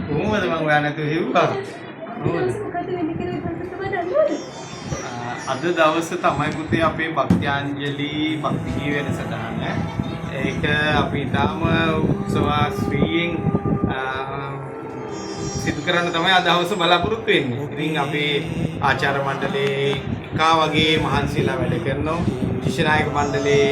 කොහොමද මම ඔයා නැතුව හිව්වා? අද දවසේ තමයි පුතේ අපේ භක්ත්‍යාංජලි භක්ති ගී වෙනසටහන. ඒක අපි තාම උත්සවාශ්‍රීයෙන් සිදු කරන්න තමයි අද දවසේ බලාපොරොත්තු වෙන්නේ. ඉතින් අපේ ආචාර්ය මණ්ඩලයේ එකා වගේ මහන්සිලා වැඩ කරනවා. ශිෂ්‍ය නායක මණ්ඩලයේ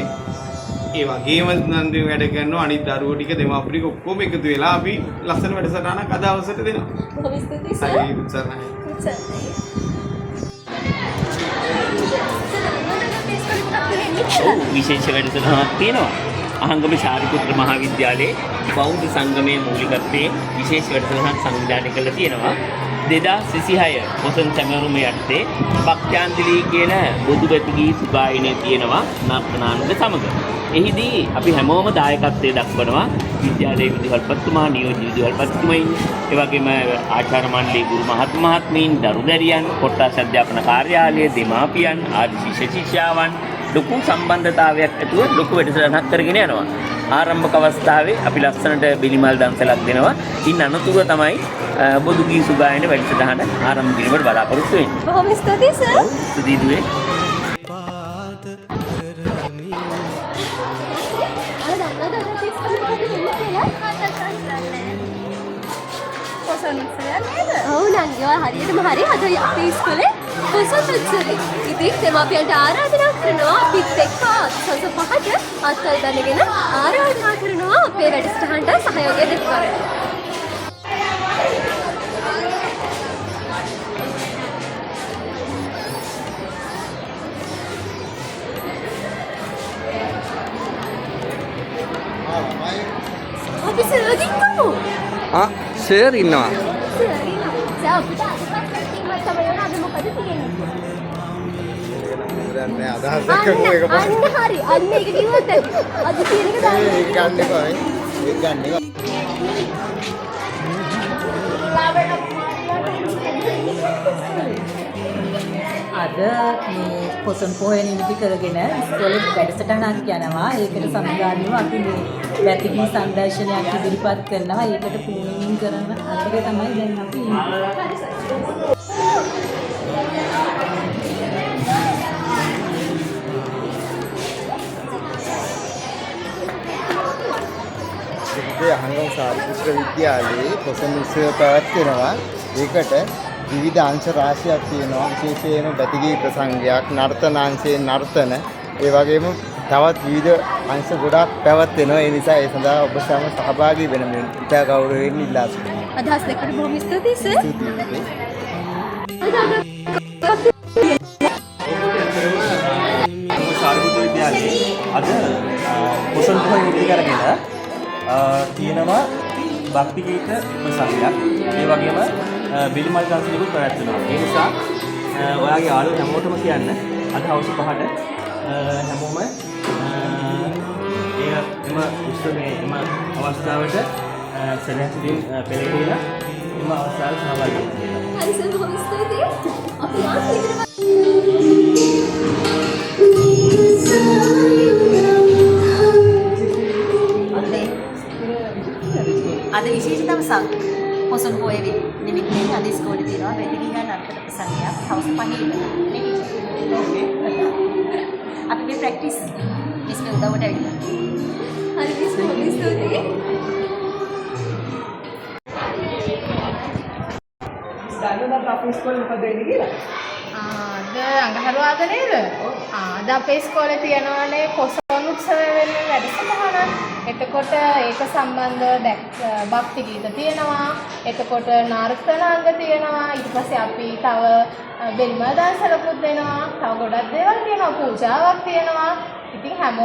ඒ වගේම නන්දි වැඩ කරනවා. අනිත් දරුවෝ ටික දෙමාපියෝ ටික ඔක්කොම එකතු වෙලා අපි ලස්සන වැඩසටහනක් අද දවසට දෙනවා. බොහොම ස්තුතියි සර්. හරි උත්සාහයි. විශේෂ වැඩසටහනක් තියෙනවා. අහංගම ශාරිපුත්‍ර මහාවිද්‍යාලයේ බෞද්ධ සංගමයේ මූලිකත්වයේ විශේෂ වැඩසටහනක් සංවිධානය කරලා තියෙනවා. 2026 පොසොන් සැමරුම යටතේ භක්ත්‍යාංජලි කියන බුදු බැතිගී සුගායනයේ තියෙනවා නර්තනාංග සමග. එහිදී අපි හැමෝම දායකත්වයේ දක්වනවා. විද්‍යාලයේ විදුහල්පතිතුමා, නියෝජ්‍ය විදුහල්පතිතුමයින්, ඒ වගේම ආචාර්ය මණ්ඩලයේ ගුරු මහත්මීන්, දරුදැරියන්, කොට්ටාස් අධ්‍යාපන කාර්යාලය, දෙමාපියන්, ආදි ශිෂ්‍ය ශිෂ්‍යාවන් ලොකු සම්බන්ධතාවයක් ඇතුව ලොකු වැඩසටහනක් කරගෙන යනවා. ආරම්භක අවස්ථාවේ අපි ලස්සනට බිලිමල් දන්සලක් දෙනවා. ඉන් අනතුරුව තමයි බොදු ගී සුගායන වැඩසටහන ආරම්භ කිරීමට බලාපොරොත්තු වෙන්නේ. බොහොම ස්තුතියි සර්. ස්තුතියි දුවේ. ඔව් නංගි ඔයා හරියටම හරි අද අපේ ඉස්කෝලේ පොසොන් උත්සවය. ඉතින් දෙමාපියන්ට ආරාධනා කරනවා අපිත් එක්ක සස 5ට අත්වල දැනගෙන ආරාධනා කරනවා අපේ වැඩසටහනට සහයෝගය දක්වන්න. අපි සරදින්නමු. ෂෙයර් ඉන්නවා. අපිට අදපත් ටීම් එක තමයි අද මොකද තියෙන්නේ? දැන් අදහස් එක්ක එක අන්න හරි. අන්න ඒක කිව්වොත් ඇති. අද කියන එක දාන්න. ඒක ගන්න එපා. ඒක ගන්න එපා. අද මේ පොසොන් පොහොය නිමිති කරගෙන ඉස්කෝලේ වැඩසටහනක් යනවා. ඒකට සම්බන්ධව අපි මේ වැතිගී සංදර්ශනයක් ඉදිරිපත් කරනවා. ඒකට පූර්ණිමින් කරන අතරේ තමයි දැන් අපි ඉන්නේ. අහංගම ශාරිපුත්‍ර විද්‍යාලයේ පොසොන් උත්සවය පැවැත්වෙනවා. ඒකට විවිධ අංශ රාශියක් තියෙනවා. විශේෂයෙන්ම බැතිගී ප්‍රසංගයක්, නර්තනාංශයේ නර්තන, ඒ වගේම තවත් විවිධ අංශ ගොඩාක් පැවැත්වෙනවා. ඒ නිසා ඒ සඳහා ඔබ සැම සහභාගී වෙන මෙන් ඉතා ගෞරවයෙන් ඉල්ලා සිටිනවා. අදහස් දෙකට බොහොම ස්තුතියි සර්. ශාරිපුත්‍ර විද්‍යාලයේ අද පොසොන් පොහොය නිමිති කරගෙන තියෙනවා භක්ති ගීත ප්‍රසංගයක්. ඒ වගේම බිලිමල් දන්සලකුත් පැවැත්වෙනවා. ඒ නිසා ඔයාගේ යාළුවෝ හැමෝටම කියන්න අද හවස 5ට හැමෝම එම උත්සවයේ එම අවස්ථාවට සෙනෙහසින් පෙළෙහිලා එම අවස්ථාවට සහභාගී වෙන්න. හරි සර් බොහොම ස්තුතියි. අපි ආයෙත් අද විශේෂ දවසක් පොසොන් පොහොය නිමිත්තෙන් අද ඉස්කෝලේ තියෙනවා වැතිගී ගන්න අර්ථක ප්‍රසංගයක් හවස් 5 ඉඳලා අපි මේ ප්‍රැක්ටිස් මිස් මේ උදව්වට ඇවිල්ලා හරි මිස් බොහොම ස්තුතියි. දන්නවද අපේ ඉස්කෝලේ මොකද වෙන්නේ කියලා? අද අඟහරුවාද නේද? අද අපේ ඉස්කෝලේ තියනවානේ පොසොන් උත්සවය වෙනුවෙන් වැඩසටහනක්. එතකොට ඒක සම්බන්ධව භක්ති ගීත තියෙනවා. එතකොට නර්තනාංග තියෙනවා. ඊට පස්සේ අපි තව බෙල්මල් දන්සලකුත් දෙනවා. තව ගොඩක් දේවල් තියෙනවා. පූජාවක් තියෙනවා. ඉතින් හැමෝම